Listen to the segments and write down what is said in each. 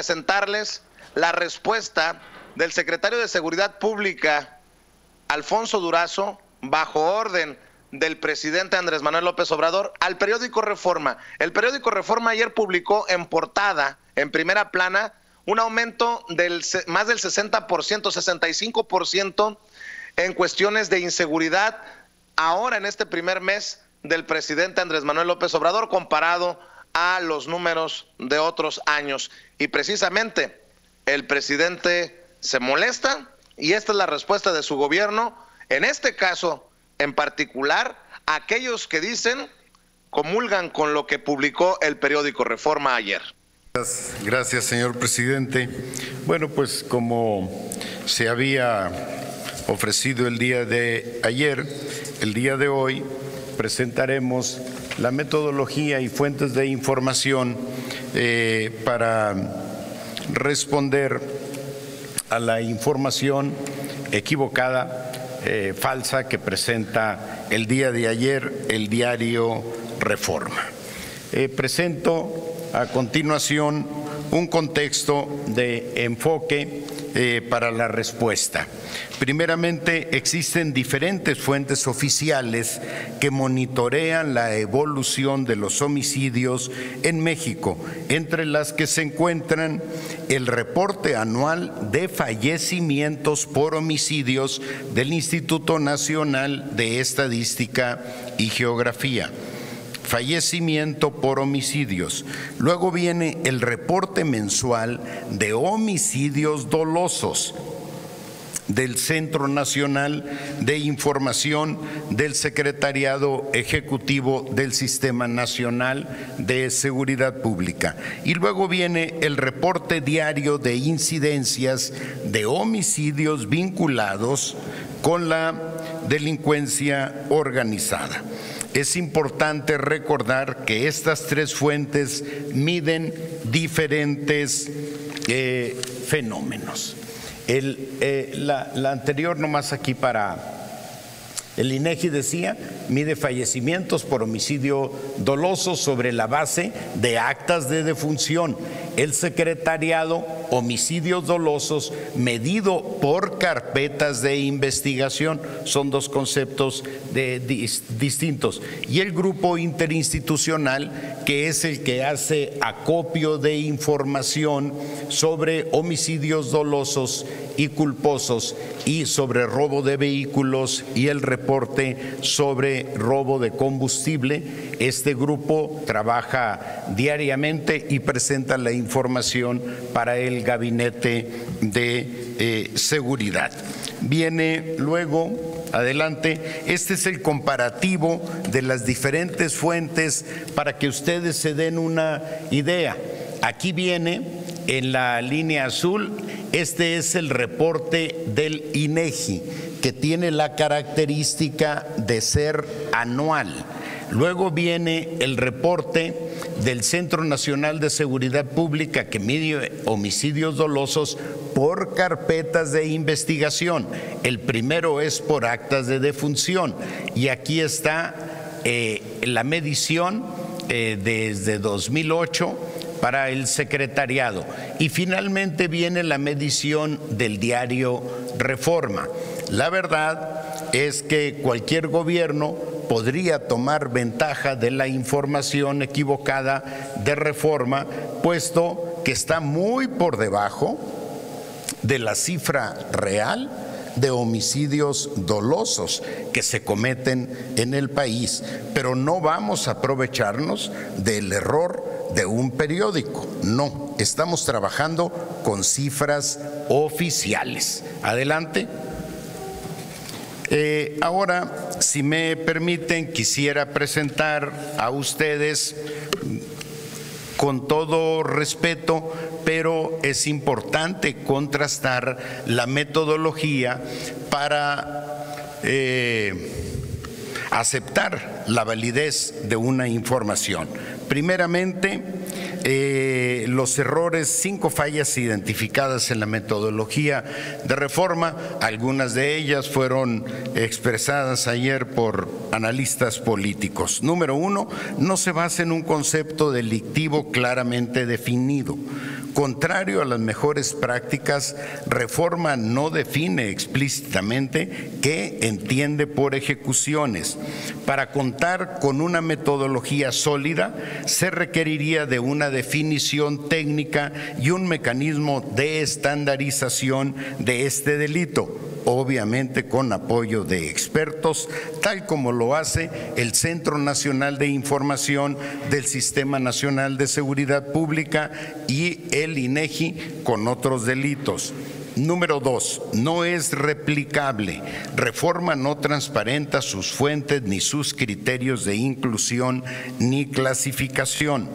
presentarles la respuesta del secretario de Seguridad Pública, Alfonso Durazo, bajo orden del presidente Andrés Manuel López Obrador, al periódico Reforma. El periódico Reforma ayer publicó en portada, en primera plana, un aumento del más del 60%, 65% en cuestiones de inseguridad ahora en este primer mes del presidente Andrés Manuel López Obrador comparado a los números de otros años. Y precisamente el presidente se molesta y esta es la respuesta de su gobierno, en este caso en particular, aquellos que dicen comulgan con lo que publicó el periódico Reforma ayer. Gracias, señor presidente. Bueno, pues como se había ofrecido el día de ayer, el día de hoy presentaremos la metodología y fuentes de información para responder a la información equivocada, falsa que presenta el día de ayer el diario Reforma. Presento a continuación un contexto de enfoque para la respuesta. Primeramente, existen diferentes fuentes oficiales que monitorean la evolución de los homicidios en México, entre las que se encuentran el reporte anual de fallecimientos por homicidios del Instituto Nacional de Estadística y Geografía. Fallecimiento por homicidios. Luego viene el reporte mensual de homicidios dolosos del Centro Nacional de Información del Secretariado Ejecutivo del Sistema Nacional de Seguridad Pública. Y luego viene el reporte diario de incidencias de homicidios vinculados con la delincuencia organizada. Es importante recordar que estas tres fuentes miden diferentes fenómenos. La anterior, nomás aquí para el INEGI decía, mide fallecimientos por homicidio doloso sobre la base de actas de defunción. El secretariado, homicidios dolosos medido por carpetas de investigación. Son dos conceptos distintos. Y el grupo interinstitucional, que es el que hace acopio de información sobre homicidios dolosos y culposos y sobre robo de vehículos y el reporte sobre robo de combustible. Este grupo trabaja diariamente y presenta la información para el Gabinete de Seguridad. Viene luego, adelante, este es el comparativo de las diferentes fuentes para que ustedes se den una idea. Aquí viene en la línea azul, este es el reporte del INEGI, que tiene la característica de ser anual. Luego viene el reporte del Centro Nacional de Seguridad Pública, que mide homicidios dolosos por carpetas de investigación. El primero es por actas de defunción. Y aquí está la medición desde 2008 para el secretariado. Y finalmente viene la medición del diario Reforma. La verdad es que cualquier gobierno podría tomar ventaja de la información equivocada de Reforma, puesto que está muy por debajo de la cifra real de homicidios dolosos que se cometen en el país. Pero no vamos a aprovecharnos del error de un periódico, no, estamos trabajando con cifras oficiales. Adelante. Ahora, si me permiten, quisiera presentar a ustedes, con todo respeto, pero es importante contrastar la metodología para aceptar la validez de una información. Primeramente, los errores, 5 fallas identificadas en la metodología de Reforma, algunas de ellas fueron expresadas ayer por analistas políticos. Número 1, no se basa en un concepto delictivo claramente definido. Contrario a las mejores prácticas, Reforma no define explícitamente qué entiende por ejecuciones. Para contar con una metodología sólida, se requeriría de una definición técnica y un mecanismo de estandarización de este delito, obviamente con apoyo de expertos, tal como lo hace el Centro Nacional de Información del Sistema Nacional de Seguridad Pública y el INEGI con otros delitos. Número 2, no es replicable. Reforma no transparenta sus fuentes ni sus criterios de inclusión ni clasificación.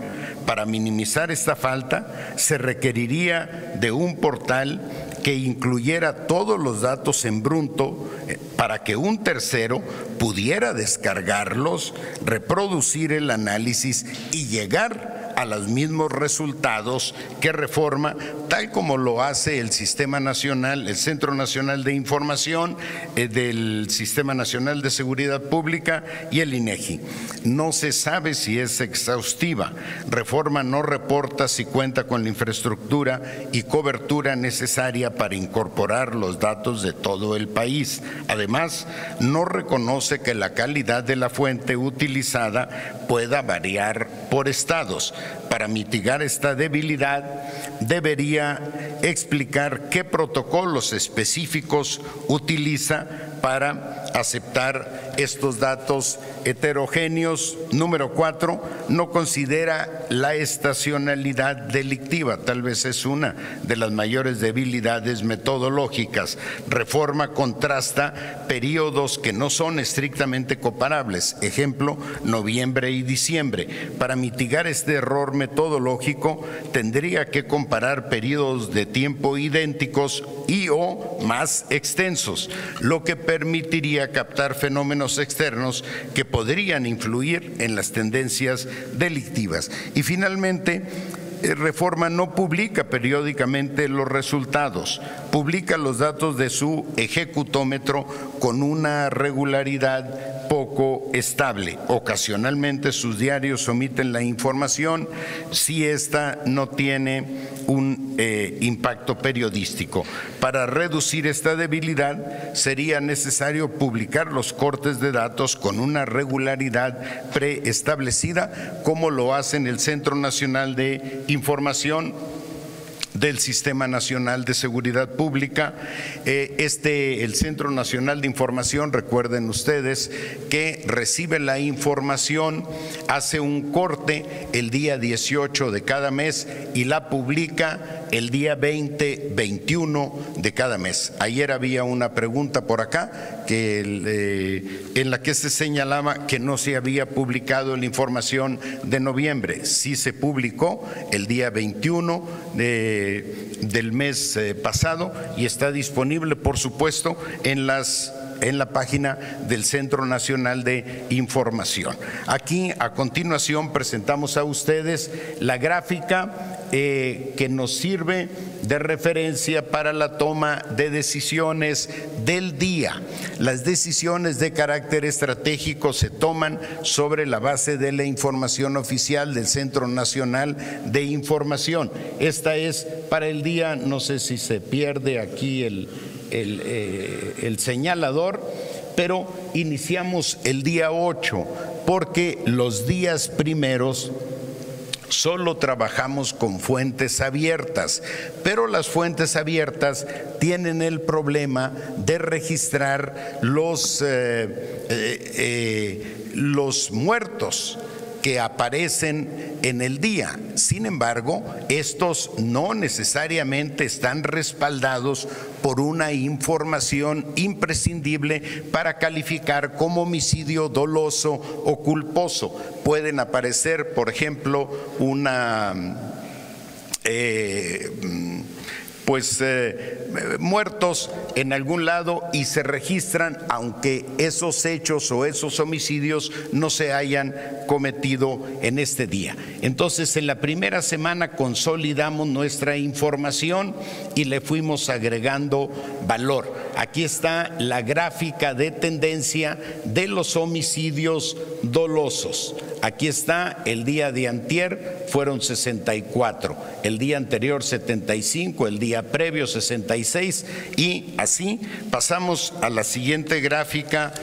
Para minimizar esta falta, se requeriría de un portal que incluyera todos los datos en bruto para que un tercero pudiera descargarlos, reproducir el análisis y llegar a los mismos resultados que Reforma, tal como lo hace el Sistema Nacional, el Centro Nacional de Información del Sistema Nacional de Seguridad Pública y el INEGI. No se sabe si es exhaustiva. Reforma no reporta si cuenta con la infraestructura y cobertura necesaria para incorporar los datos de todo el país. Además, no reconoce que la calidad de la fuente utilizada pueda variar por estados. Para mitigar esta debilidad, debería explicar qué protocolos específicos utiliza para aceptar estos datos heterogéneos. Número 4, no considera la estacionalidad delictiva, tal vez es una de las mayores debilidades metodológicas. Reforma contrasta periodos que no son estrictamente comparables, ejemplo, noviembre y diciembre. Para mitigar este error metodológico, tendría que comparar periodos de tiempo idénticos y o más extensos, lo que permitiría captar fenómenos externos que podrían influir en las tendencias delictivas. Y finalmente, Reforma no publica periódicamente los resultados, publica los datos de su ejecutómetro con una regularidad poco estable. Ocasionalmente sus diarios omiten la información si ésta no tiene un impacto periodístico. Para reducir esta debilidad sería necesario publicar los cortes de datos con una regularidad preestablecida, como lo hacen el Centro Nacional de Información del Sistema Nacional de Seguridad Pública. El Centro Nacional de Información, recuerden ustedes que recibe la información, hace un corte el día 18 de cada mes y la publica el día 20, 21 de cada mes. Ayer había una pregunta por acá en la que se señalaba que no se había publicado la información de noviembre. Sí se publicó el día 21 del mes pasado y está disponible, por supuesto, en la página del Centro Nacional de Información. Aquí, a continuación, presentamos a ustedes la gráfica que nos sirve de referencia para la toma de decisiones del día. Las decisiones de carácter estratégico se toman sobre la base de la información oficial del Centro Nacional de Información. Esta es para el día, no sé si se pierde aquí el señalador, pero iniciamos el día 8 porque los días primeros solo trabajamos con fuentes abiertas, pero las fuentes abiertas tienen el problema de registrar los muertos que aparecen en el día. Sin embargo, estos no necesariamente están respaldados por una información imprescindible para calificar como homicidio doloso o culposo. Pueden aparecer, por ejemplo, muertos en algún lado y se registran aunque esos hechos o esos homicidios no se hayan cometido en este día. Entonces, en la primera semana consolidamos nuestra información y le fuimos agregando valor. Aquí está la gráfica de tendencia de los homicidios dolosos. aquí está, el día de antier fueron 64, el día anterior 75, el día previo 66 y así pasamos a la siguiente gráfica,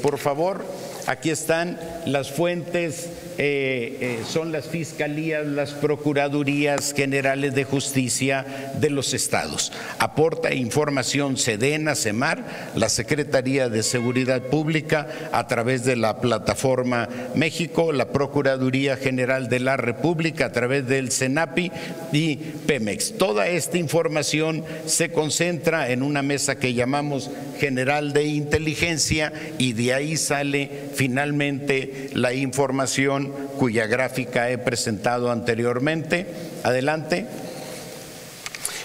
por favor. Aquí están las fuentes, son las fiscalías, las procuradurías generales de justicia de los estados. Aporta información Sedena, Semar, la Secretaría de Seguridad Pública a través de la plataforma México, la Procuraduría General de la República a través del CENAPI y Pemex. Toda esta información se concentra en una mesa que llamamos General de Inteligencia y de ahí sale finalmente la información cuya gráfica he presentado anteriormente. Adelante.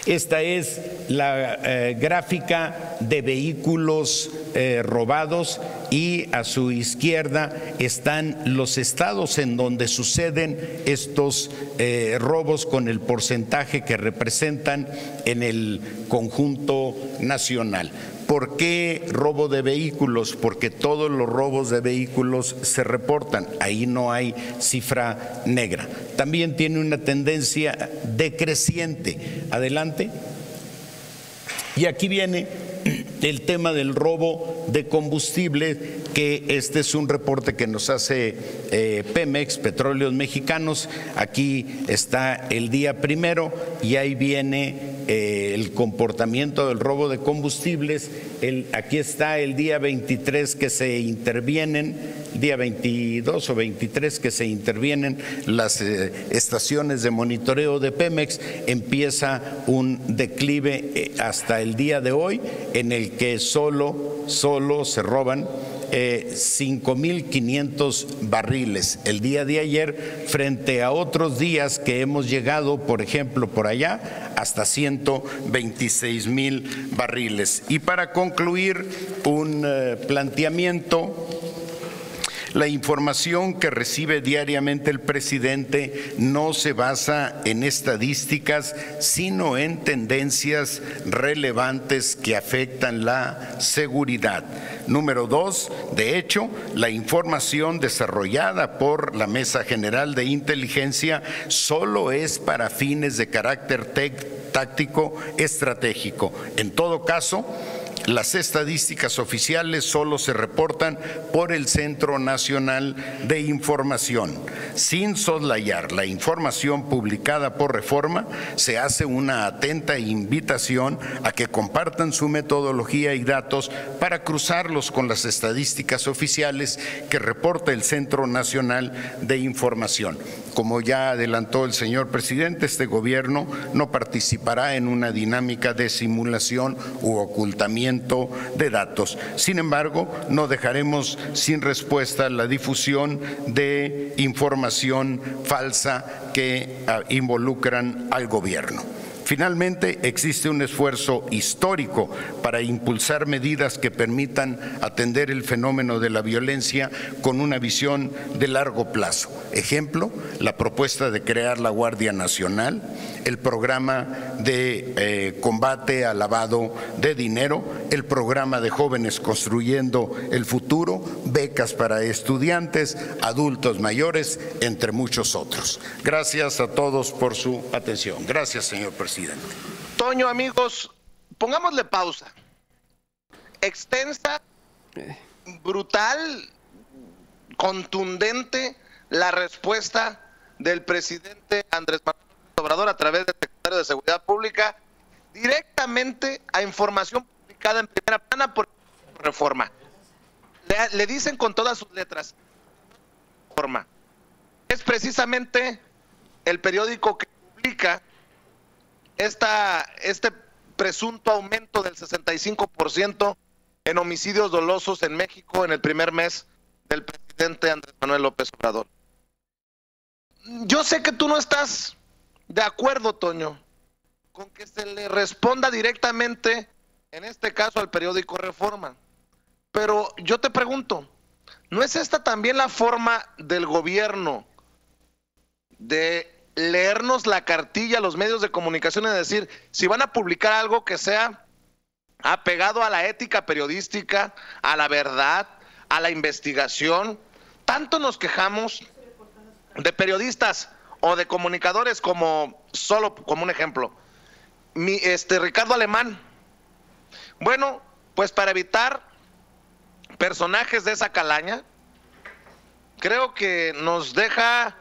Esta es la gráfica de vehículos robados y a su izquierda están los estados en donde suceden estos robos con el porcentaje que representan en el conjunto nacional. ¿Por qué robo de vehículos? Porque todos los robos de vehículos se reportan, ahí no hay cifra negra. También tiene una tendencia decreciente. Adelante. Y aquí viene el tema del robo de combustible, que este es un reporte que nos hace Pemex, Petróleos Mexicanos. Aquí está el día primero y ahí viene el comportamiento del robo de combustibles. Aquí está el día 23 que se intervienen, día 22 o 23 que se intervienen las estaciones de monitoreo de Pemex. Empieza un declive hasta el día de hoy en el que solo se roban 5.500 barriles el día de ayer, frente a otros días que hemos llegado, por ejemplo, por allá, hasta 126.000 barriles. Y para concluir, un planteamiento. La información que recibe diariamente el presidente no se basa en estadísticas, sino en tendencias relevantes que afectan la seguridad. Número 2, de hecho, la información desarrollada por la Mesa General de Inteligencia solo es para fines de carácter táctico estratégico. En todo caso, las estadísticas oficiales solo se reportan por el Centro Nacional de Información. Sin soslayar la información publicada por Reforma, se hace una atenta invitación a que compartan su metodología y datos para cruzarlos con las estadísticas oficiales que reporta el Centro Nacional de Información. Como ya adelantó el señor presidente, este gobierno no participará en una dinámica de simulación u ocultamiento de datos. Sin embargo, no dejaremos sin respuesta la difusión de información falsa que involucran al gobierno. Finalmente, existe un esfuerzo histórico para impulsar medidas que permitan atender el fenómeno de la violencia con una visión de largo plazo. Ejemplo, la propuesta de crear la Guardia Nacional, el programa de combate al lavado de dinero, el programa de jóvenes construyendo el futuro, becas para estudiantes, adultos mayores, entre muchos otros. Gracias a todos por su atención. Gracias, señor presidente. Toño, amigos, pongámosle pausa. Extensa, brutal, contundente la respuesta del presidente Andrés Manuel López Obrador a través del secretario de Seguridad Pública directamente a información publicada en primera plana por Reforma. Le dicen con todas sus letras, Reforma. Es precisamente el periódico que publica este presunto aumento del 65% en homicidios dolosos en México en el primer mes del presidente Andrés Manuel López Obrador. Yo sé que tú no estás de acuerdo, Toño, con que se le responda directamente, en este caso al periódico Reforma, pero yo te pregunto, ¿no es esta también la forma del gobierno de leernos la cartilla a los medios de comunicación y decir, si van a publicar algo que sea apegado a la ética periodística, a la verdad, a la investigación? Tanto nos quejamos de periodistas o de comunicadores como, solo como un ejemplo, Ricardo Alemán. Bueno, pues para evitar personajes de esa calaña, creo que nos deja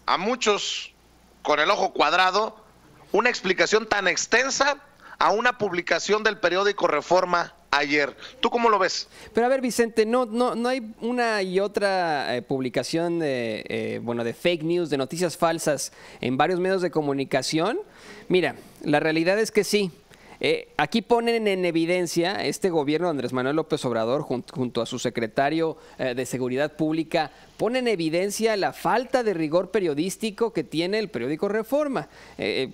a muchos con el ojo cuadrado una explicación tan extensa a una publicación del periódico Reforma ayer. ¿Tú cómo lo ves? Pero a ver, Vicente, no hay una y otra publicación de fake news, de noticias falsas en varios medios de comunicación. Mira, la realidad es que sí. Aquí ponen en evidencia este gobierno de Andrés Manuel López Obrador junto a su secretario de Seguridad Pública, ponen en evidencia la falta de rigor periodístico que tiene el periódico Reforma.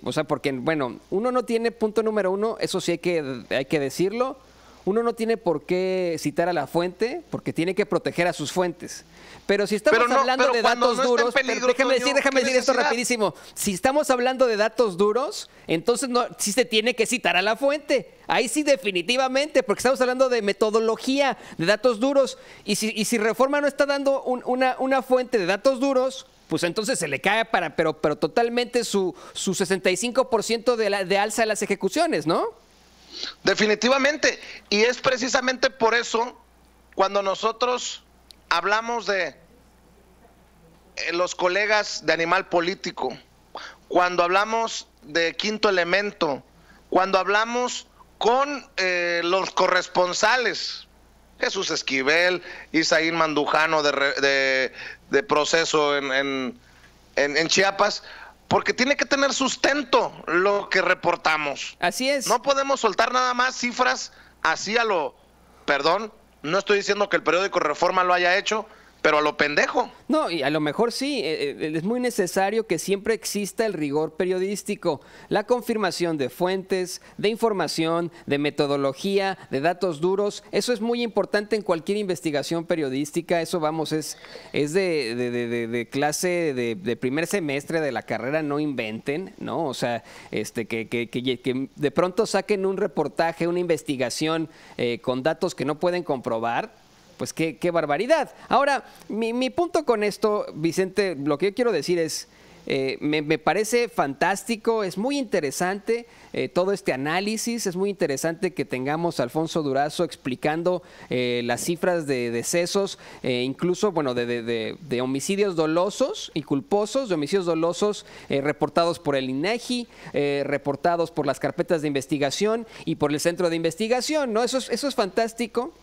O sea, porque, bueno, uno no tiene, punto número uno, eso sí hay que decirlo, uno no tiene por qué citar a la fuente porque tiene que proteger a sus fuentes. Pero si estamos hablando de datos duros, déjame decir esto rapidísimo. Si estamos hablando de datos duros, entonces sí se tiene que citar a la fuente. Ahí sí definitivamente, porque estamos hablando de metodología, de datos duros. Y si Reforma no está dando una fuente de datos duros, pues entonces se le cae pero totalmente su 65% de alza de las ejecuciones, ¿no? Definitivamente, y es precisamente por eso cuando nosotros hablamos de los colegas de Animal Político, cuando hablamos de Quinto Elemento, cuando hablamos con los corresponsales, Jesús Esquivel, Isaín Mandujano de Proceso en Chiapas, porque tiene que tener sustento lo que reportamos. Así es. No podemos soltar nada más cifras así a lo, perdón, no estoy diciendo que el periódico Reforma lo haya hecho, pero a lo pendejo. No, y a lo mejor sí, es muy necesario que siempre exista el rigor periodístico, la confirmación de fuentes, de información, de metodología, de datos duros. Eso es muy importante en cualquier investigación periodística. Eso, vamos, es de clase de primer semestre de la carrera, no inventen, ¿no? O sea, que de pronto saquen un reportaje, una investigación con datos que no pueden comprobar. Pues qué barbaridad. Ahora, mi punto con esto, Vicente, lo que yo quiero decir es, me parece fantástico, es muy interesante todo este análisis, es muy interesante que tengamos a Alfonso Durazo explicando las cifras de decesos, incluso, bueno, de homicidios dolosos y culposos, de homicidios dolosos reportados por el INEGI, reportados por las carpetas de investigación y por el Centro de Investigación, ¿no? Eso es fantástico.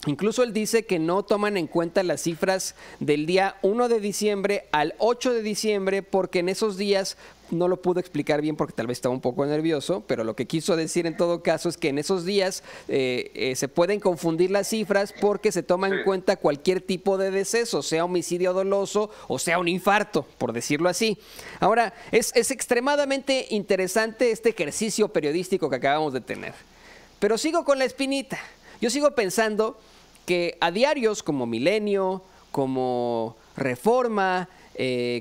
Incluso él dice que no toman en cuenta las cifras del día 1 de diciembre al 8 de diciembre porque en esos días, no lo pudo explicar bien porque tal vez estaba un poco nervioso, pero lo que quiso decir en todo caso es que en esos días se pueden confundir las cifras porque se toma en cuenta cualquier tipo de deceso, sea homicidio doloso o sea un infarto, por decirlo así. Ahora, es extremadamente interesante este ejercicio periodístico que acabamos de tener, pero sigo con la espinita. Yo sigo pensando que a diarios como Milenio, como Reforma,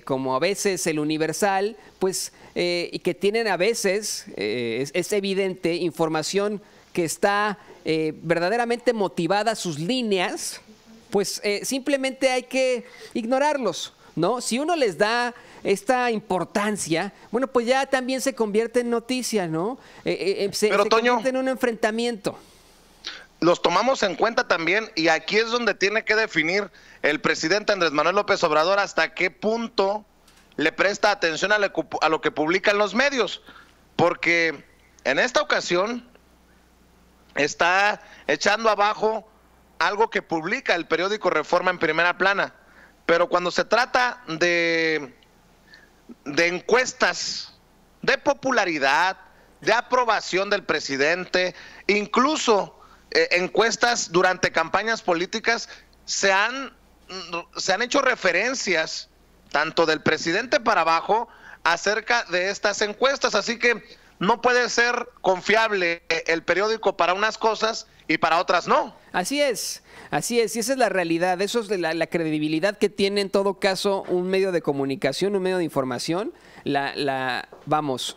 como a veces El Universal, pues, y que tienen a veces, es evidente, información que está verdaderamente motivada a sus líneas, pues simplemente hay que ignorarlos, ¿no? Si uno les da esta importancia, bueno, pues ya también se convierte en noticia, ¿no? Se convierte en un enfrentamiento. Los tomamos en cuenta también y aquí es donde tiene que definir el presidente Andrés Manuel López Obrador hasta qué punto le presta atención a lo que publican los medios, porque en esta ocasión está echando abajo algo que publica el periódico Reforma en primera plana, pero cuando se trata de encuestas de popularidad, de aprobación del presidente, incluso encuestas durante campañas políticas, se han hecho referencias tanto del presidente para abajo acerca de estas encuestas, así que no puede ser confiable el periódico para unas cosas y para otras no. Así es, y esa es la realidad, eso es la credibilidad que tiene en todo caso un medio de comunicación, un medio de información,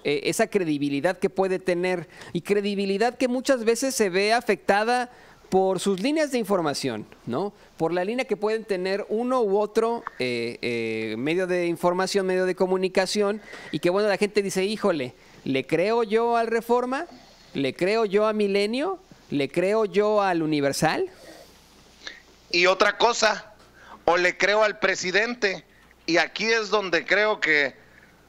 esa credibilidad que puede tener y credibilidad que muchas veces se ve afectada por sus líneas de información, ¿no? Por la línea que pueden tener uno u otro medio de información, medio de comunicación, y que bueno, la gente dice, híjole, ¿le creo yo al Reforma? ¿Le creo yo a Milenio? ¿Le creo yo al Universal? Y otra cosa, o le creo al presidente, y aquí es donde creo que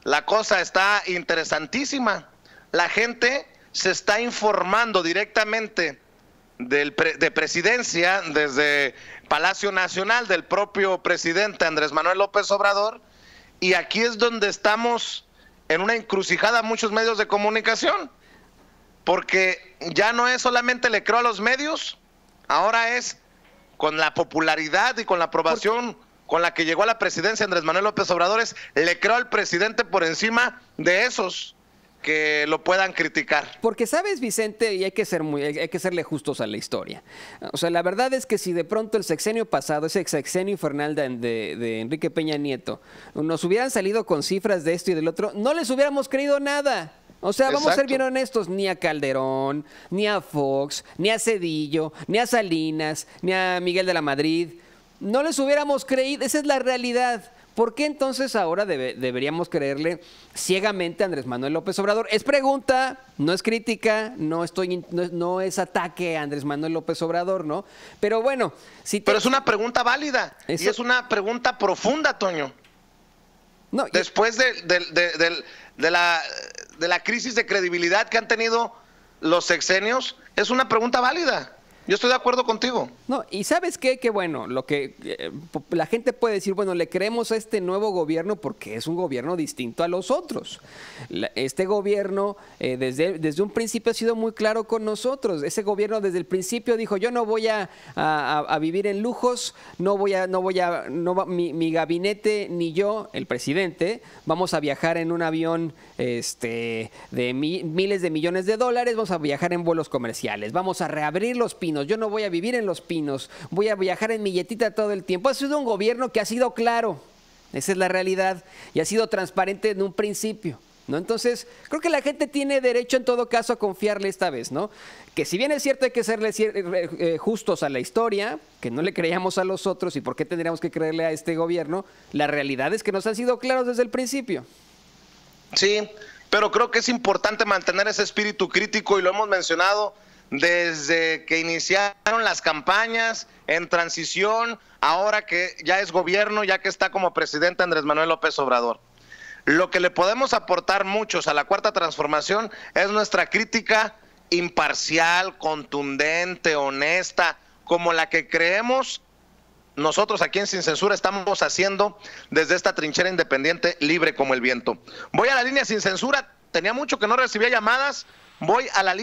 la cosa está interesantísima. La gente se está informando directamente de presidencia, desde Palacio Nacional, del propio presidente Andrés Manuel López Obrador, y aquí es donde estamos en una encrucijada muchos medios de comunicación, porque ya no es solamente le creo a los medios, ahora es con la popularidad y con la aprobación con la que llegó a la presidencia Andrés Manuel López Obrador, le creo al presidente por encima de esos que lo puedan criticar. Porque sabes, Vicente, y hay que serle justos a la historia. O sea, la verdad es que si de pronto el sexenio pasado, ese sexenio infernal de Enrique Peña Nieto, nos hubieran salido con cifras de esto y del otro, no les hubiéramos creído nada. O sea, vamos a ser bien honestos, ni a Calderón, ni a Fox, ni a Zedillo, ni a Salinas, ni a Miguel de la Madrid. No les hubiéramos creído, esa es la realidad. ¿Por qué entonces ahora deberíamos creerle ciegamente a Andrés Manuel López Obrador? Es pregunta, no es crítica, no es ataque a Andrés Manuel López Obrador, ¿no? Pero bueno, pero es una pregunta válida y es una pregunta profunda, Toño. No, después de la crisis de credibilidad que han tenido los sexenios, es una pregunta válida. Yo estoy de acuerdo contigo. No, y ¿sabes qué? Que bueno, lo que la gente puede decir, bueno, le creemos a este nuevo gobierno porque es un gobierno distinto a los otros. Este gobierno desde un principio ha sido muy claro con nosotros. Ese gobierno desde el principio dijo, yo no voy a vivir en lujos, mi gabinete ni yo, el presidente, vamos a viajar en un avión de miles de millones de dólares, vamos a viajar en vuelos comerciales, vamos a reabrir los pinos. Yo no voy a vivir en Los Pinos, voy a viajar en mi yetita todo el tiempo. Ha sido un gobierno que ha sido claro, esa es la realidad, y ha sido transparente en un principio, ¿no? Entonces, creo que la gente tiene derecho en todo caso a confiarle esta vez, ¿no? Que si bien es cierto hay que serle justos a la historia, que no le creíamos a los otros y por qué tendríamos que creerle a este gobierno, la realidad es que nos han sido claros desde el principio. Sí, pero creo que es importante mantener ese espíritu crítico y lo hemos mencionado desde que iniciaron las campañas, en transición, ahora que ya es gobierno, ya que está como presidente Andrés Manuel López Obrador. Lo que le podemos aportar muchos a la Cuarta Transformación es nuestra crítica imparcial, contundente, honesta, como la que creemos nosotros aquí en Sin Censura estamos haciendo desde esta trinchera independiente, libre como el viento. Voy a la línea Sin Censura, tenía mucho que no recibía llamadas, voy a la línea.